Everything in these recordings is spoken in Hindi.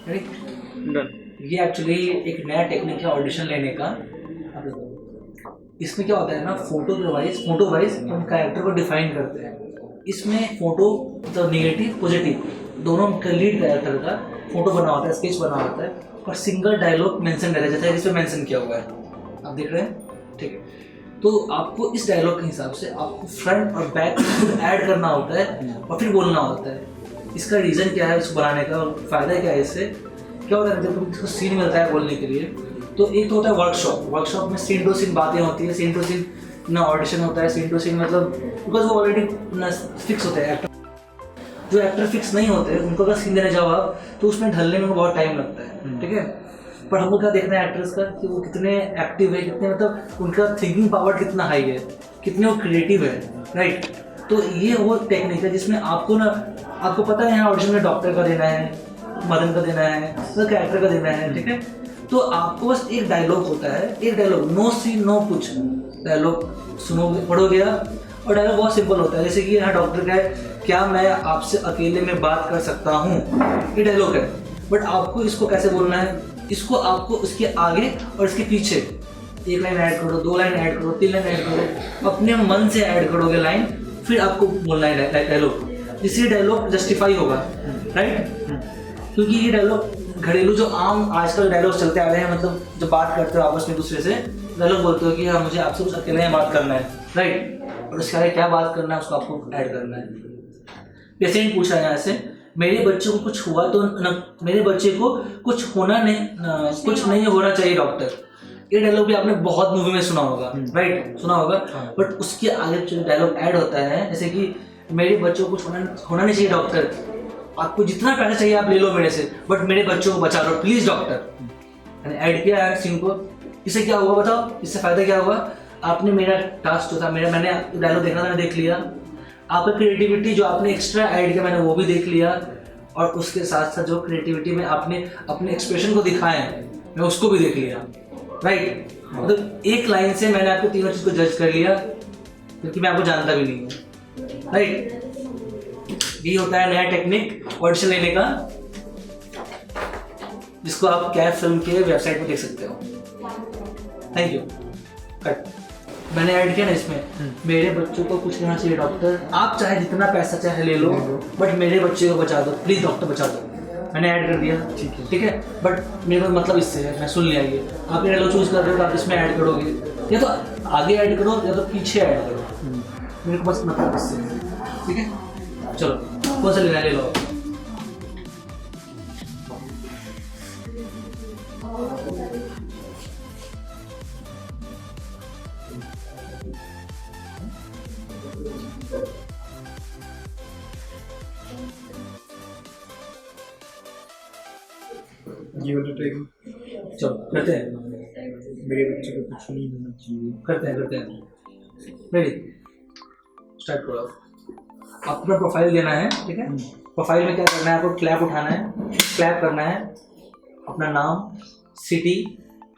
डन। ये एक्चुअली एक नया टेक्निक है ऑडिशन लेने का। इसमें क्या होता है ना, फोटो वाइज हम कैरेक्टर को डिफाइन करते हैं। इसमें फोटो मतलब निगेटिव पॉजिटिव दोनों का लीड कैरेक्टर का फोटो बना होता है, स्केच बना होता है और सिंगल डायलॉग मेंशन रहता है, जैसा इसमें मेंशन किया हुआ है, आप देख रहे हैं, ठीक है। तो आपको इस डायलॉग के हिसाब से आपको फ्रंट और बैक ऐड करना होता है और फिर बोलना होता है। इसका रीज़न क्या है, इसको बनाने का फ़ायदा क्या है, इससे क्या होता है जब तुमको सीन मिलता है बोलने के लिए, तो एक तो होता है वर्कशॉप में सीन टू सीन बातें होती है, सीन टू सीन ना ऑडिशन होता है, सीन टू सीन मतलब बिकॉज वो ऑलरेडी फिक्स होते हैं। एक्टर जो एक्टर फिक्स नहीं होते उनको अगर सीन देने जाओ आप तो उसमें ढलने में बहुत टाइम लगता है, ठीक है। पर हमको क्या देखना है एक्टर्स का कि वो कितने एक्टिव है, कितने मतलब उनका थिंकिंग पावर कितना हाई है, कितने वो क्रिएटिव है, राइट। तो ये वो टेक्निक है जिसमें आपको ना, आपको पता है यहाँ ऑडिशन में डॉक्टर का देना है, मदन का देना है, तो कैरेक्टर का देना है, ठीक है। तो आपको बस एक डायलॉग होता है, एक डायलॉग, नो सीन नो कुछ, डायलॉग सुनोगे पढ़ोगे और डायलॉग बहुत सिंपल होता है। जैसे कि यहाँ डॉक्टर का है, क्या मैं आपसे अकेले में बात कर सकता हूँ, ये डायलॉग है। बट आपको इसको कैसे बोलना है, इसको आपको उसके आगे और इसके पीछे एक लाइन ऐड करो, 2 लाइन ऐड करो, 3 लाइन ऐड करो, अपने मन से ऐड करोगे लाइन, फिर आपको बोलना है डायलॉग, जिससे डायलॉग जस्टिफाई होगा, राइट। क्योंकि ये डायलॉग घरेलू जो आम आजकल डायलॉग चलते आ रहे हैं, मतलब जब बात करते हो आपस में दूसरे से डायलॉग बोलते हो कि हाँ मुझे आपसे कुछ अकेले में बात करना है, राइट, और उसके आगे क्या बात करना है उसको आपको ऐड करना है। पेशेंट पूछा है यहाँ से, मेरे बच्चे को कुछ हुआ तो मेरे बच्चे को कुछ होना नहीं, कुछ नहीं होना चाहिए डॉक्टर। ये डायलॉग भी आपने बहुत मूवी में सुना होगा, राइट, सुना होगा। बट उसके आगे जो डायलॉग ऐड होता है, जैसे कि मेरे बच्चों को कुछ होना नहीं चाहिए डॉक्टर, आपको जितना पैसा चाहिए आप ले लो मेरे से, बट मेरे बच्चों को बचा लो प्लीज डॉक्टर। मैंने ऐड किया है सीन को, इससे क्या हुआ बताओ, इससे फायदा क्या हुआ, आपने मेरा टास्क जो था, मैंने डायलॉग देखना था, मैंने देख लिया, आपका क्रिएटिविटी जो आपने एक्स्ट्रा ऐड किया मैंने वो भी देख लिया, और उसके साथ साथ जो क्रिएटिविटी में आपने अपने एक्सप्रेशन को दिखाए मैं उसको भी देख लिया, राइट। मतलब एक लाइन से मैंने आपको तीनों चीज़ को जज कर लिया, क्योंकि मैं आपको जानता भी नहीं हूँ, राइट। ये होता है नया टेक्निक ऑडिशन लेने का, जिसको आप कैफ फिल्म के वेबसाइट पर देख सकते हो। Thank you. कट। मैंने ऐड किया ना इसमें, मेरे बच्चों को कुछ नहीं चाहिए डॉक्टर, आप चाहे जितना पैसा चाहे ले लो, बट मेरे बच्चे को बचा दो प्लीज डॉक्टर, बचा दो। मैंने ऐड कर दिया, ठीक है। बट मेरे को मतलब इससे है, मैं सुन लिया, ये आप ये डायलॉग चूज कर रहे हो तो आप इसमें ऐड करोगे, या तो आगे ऐड करो या तो पीछे ऐड करो, मेरे को बस मतलब इससे है, ठीक है। चलो कौन सा लेना ले लो। ये वाला ट्रेक चलो करते हैं, मेरे बच्चे को कुछ नहीं होना चाहिए, करते हैं। रेडी, स्टार्ट करो। अपना प्रोफाइल देना है, ठीक है। प्रोफाइल में क्या करना है, आपको क्लैप उठाना है, क्लैप करना है, अपना नाम, सिटी,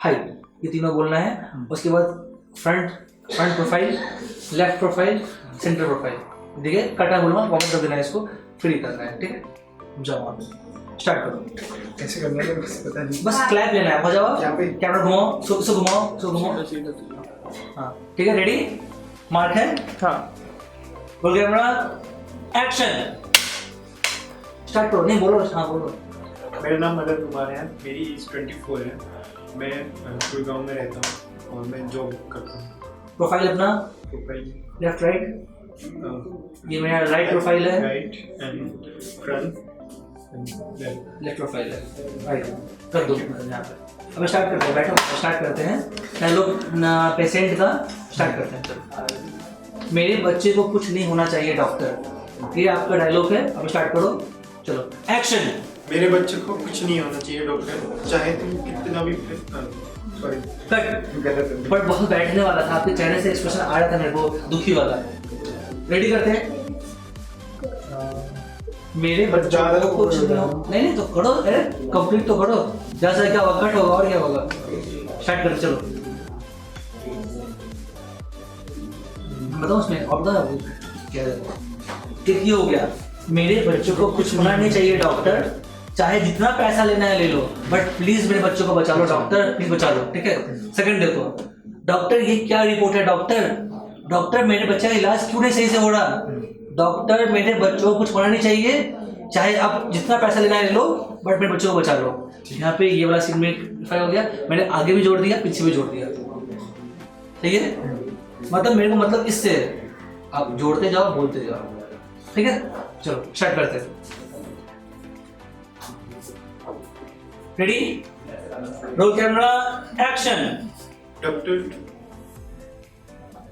हाइट, ये तीनों बोलना है। उसके बाद front profile, left profile, centre profile, ठीक है। कटा बोलूँगा, वापस कर देना है, इसको फ्री करना है, ठीक है। जाओ आप स्टार्ट करो। कैसे करना है बस पता नहीं, बस क्लैप लेना है, हो जाओ, यहाँ पे कैमरा घुमाओ, सो घुमाओ, हाँ ठीक है। रेडी, मार्क है, हाँ बोल कैमरा एक्शन, स्टार्ट करो। नहीं बोलो, हाँ बोलो। मेरा नाम मदन कुमार है, मेरी एज 24 है, मैं गुड़गांव में रहता हूँ और मैं जॉब करता हूँ। प्रोफाइल अपना प्रोफाइल लेफ्ट राइट, ये मेरा राइट प्रोफाइल है, right and front left profile है, राइट कर दो यहाँ पे। अब स्टार्ट करते हैं, बैठो स्टार्ट करते हैं। पहले लोग पेशेंट का स्टार्ट करते हैं। चलो, मेरे बच्चे को कुछ नहीं होना चाहिए डॉक्टर, ये आपका डायलॉग है। अब स्टार्ट करो, चलो एक्शन। मेरे बच्चे को कुछ नहीं होना चाहिए डॉक्टर, चाहे तुम कितना भी सॉरी कट, बट बहुत बैठने वाला था, आपके चेहरे से एक्सप्रेशन आ रहा था मेरे को दुखी वाला। रेडी करते हैं। मेरे बच्चे को कुछ नहीं तो करो, अरे कंप्लीट तो करो, जैसा क्या होगा कट होगा और क्या होगा। स्टार्ट कर, चलो बताओ उसमें और बताओ क्या हो गया। मेरे बच्चों को कुछ होना नहीं चाहिए डॉक्टर, चाहे जितना पैसा लेना है ले लो, बट प्लीज मेरे बच्चों को बचा लो डॉक्टर, प्लीज बचा लो, ठीक है। सेकंड देखो, डॉक्टर ये क्या रिपोर्ट है डॉक्टर, डॉक्टर मेरे बच्चे का इलाज क्यों नहीं सही से हो रहा, डॉक्टर मेरे बच्चों को कुछ होना नहीं चाहिए, चाहे आप जितना पैसा लेना है ले लो, बट मेरे बच्चों को बचा लो। यहाँ पे ये वाला सीन में हो गया, मैंने आगे भी जोड़ दिया पीछे भी जोड़ दिया, ठीक है। मतलब मेरे को मतलब इससे आप जोड़ते जाओ बोलते जाओ, ठीक है। चलो स्टार्ट करते हैं। Ready, role camera action. Doctor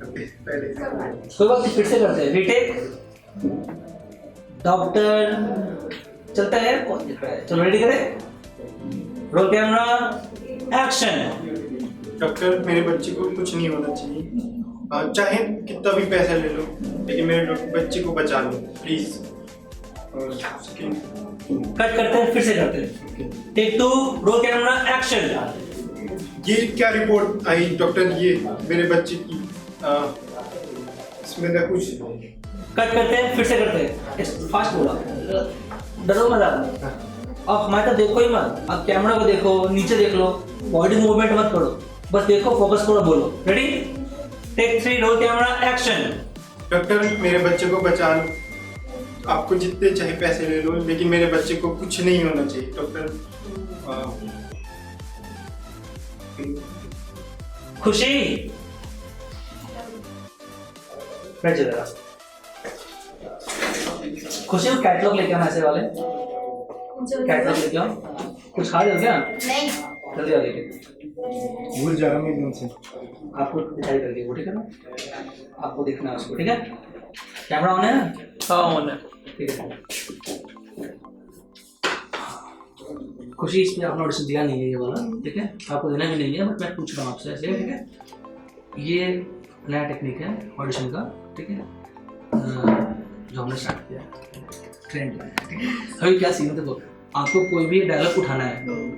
पहले कोई बात नहीं, फिर से करते हैं, रीटेक। डॉक्टर चलता है, कौन दिख रहा है, चलो रेडी करें, रोल कैमरा एक्शन। डॉक्टर मेरे बच्चे को कुछ नहीं होना चाहिए, चाहे कितना भी पैसा ले लो, लेकिन मेरे बच्चे को बचा लो प्लीज। और कट करते हैं, फिर से करते हैं, टेक 2, रोल कैमरा एक्शन। ये क्या रिपोर्ट आई डॉक्टर, ये मेरे बच्चे की इसमें ना कुछ। कट करते हैं, फिर से करते हैं, फास्ट बोला, डरो मत आप हमारे तरफ देखो ही मत, आप कैमरा को देखो, नीचे देख लो, बॉडी मूवमेंट मत करो, बस देखो, फोकस करो, बोलो। Ready, take 3, roll camera action. Doctor मेरे बच्चे को बचा लो, आपको जितने चाहे पैसे ले लो, लेकिन मेरे बच्चे को कुछ नहीं होना चाहिए डॉक्टर। खुशी बैठ जरा, खुशी को कैटलॉग लेके आना, ऐसे वाले कैटलॉग लेके आओ। कुछ खा रहे हो क्या? नहीं। जल्दी आ लेके, भूल जा रहा हूँ एकदम से। आपको दिखाई करके वो, ठीक है ना, आपको देखना है उसको, ठीक है। कैमरा ऑन है ना? हाँ ऑन है, ठीक है। खुशी इस पे आपने ऑडिशन दिया नहीं है ये वाला, ठीक है, आपको देना भी नहीं है, बट मैं पूछ रहा हूँ आपसे ऐसे, ठीक है। ये नया टेक्निक है ऑडिशन का, ठीक है, जो हमने स्टार्ट किया ट्रेंड, ठीक है। अभी क्या सीन, देखो आपको कोई भी डायलॉग उठाना है,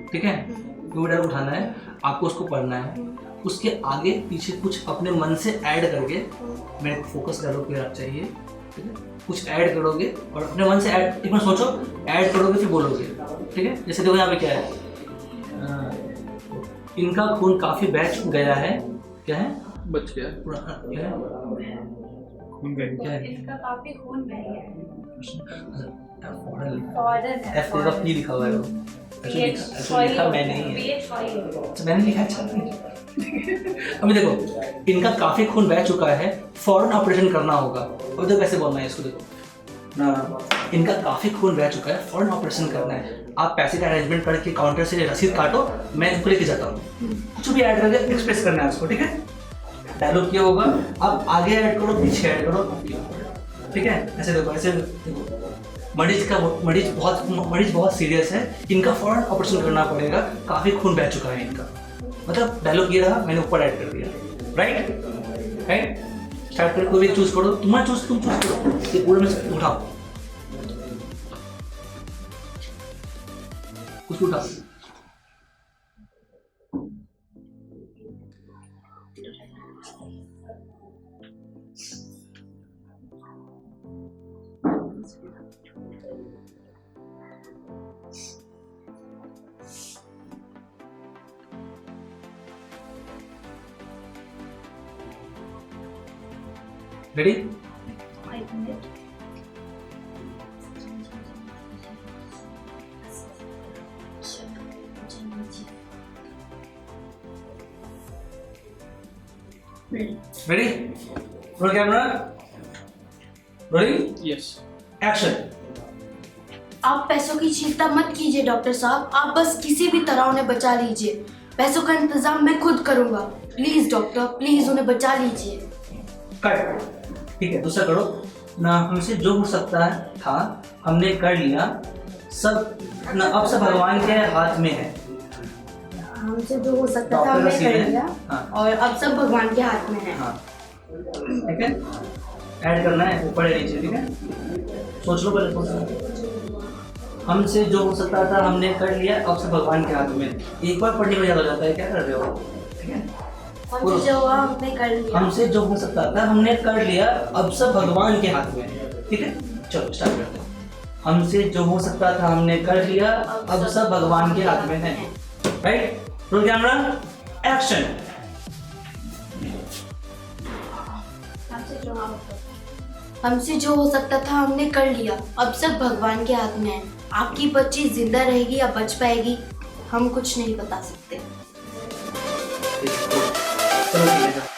ठीक है, कोई भी डायलॉग उठाना है, आपको उसको पढ़ना है, उसके आगे पीछे कुछ अपने मन से ऐड करके, मेरे को फोकस डायलॉग पे रख चाहिए, ठीक है, कुछ ऐड करोगे और अपने मन से ऐड, एक बार सोचो, ऐड करोगे फिर बोलोगे, ठीक है। जैसे देखो यहाँ पे क्या है, इनका खून काफी बह गया है, क्या है, बच गया, क्या है, क्या है, इसका काफी खून बह गया है। एफ का पी लिखा हुआ है वो, ऐसे लिखा मैंने ही है, मैंने लिखा, अच्छा अभी देखो इनका काफी खून बह चुका है, फौरन ऑपरेशन करना होगा। अब देखो कैसे बोलना है इसको, देखो ना, इनका काफी खून बह चुका है, फौरन ऑपरेशन करना है। आप पैसे का अरेंजमेंट करके काउंटर से रसीद काटो, मैं इनको लेके जाता हूँ, कुछ भी ऐड करके एक्सप्रेस करना है उसको, ठीक है। डायलॉग क्या होगा, आप आगे ऐड करो, पीछे ऐड करो, ठीक है। ऐसे देखो, ऐसे देखो, मरीज बहुत सीरियस है, इनका फौरन ऑपरेशन करना पड़ेगा, काफी खून बह चुका है इनका, मतलब डायलॉग ये रहा, मैंने ऊपर ऐड कर दिया, राइट राइट। स्टार्ट कर, कोई भी चूज करो, तुम चूज करो, ये पूरे में से उठाओ, कुछ उठाओ। Ready, ready, roll camera, rolling, yes action. आप पैसों की चिंता मत कीजिए डॉक्टर साहब, आप बस किसी भी तरह उन्हें बचा लीजिए, पैसों का इंतजाम मैं खुद करूंगा, प्लीज डॉक्टर, प्लीज उन्हें बचा लीजिए। कट, ठीक है, दूसरा करो ना, हमसे जो हो सकता है था हमने कर लिया, सब ना अब सब भगवान के हाथ में है, हमसे जो हो सकता था हमने कर लिया, हाँ। और अब सब भगवान के हाथ में है। हाँ, ठीक है, ऐड करना है ऊपर या नीचे, ठीक है, सोच लो पहले, सोच लो। हमसे जो हो सकता था हमने कर लिया, अब सब भगवान के हाथ में। एक बार पढ़ने में याद हो जाता है, क्या कर रहे हो, ठीक है। हमसे जो हुआ हमने कर लिया, हमसे जो हो सकता था हमने कर लिया, अब सब भगवान के हाथ में है, ठीक है। चलो स्टार्ट करते हैं, हमसे जो हो सकता था हमने कर लिया, अब सब भगवान के हाथ में है। राइट? Role camera, action. हमसे जो हो सकता था हमने कर लिया, अब सब भगवान के हाथ में है। आपकी बच्ची जिंदा रहेगी या बच पाएगी हम कुछ नहीं बता सकते। चलो ठीक है।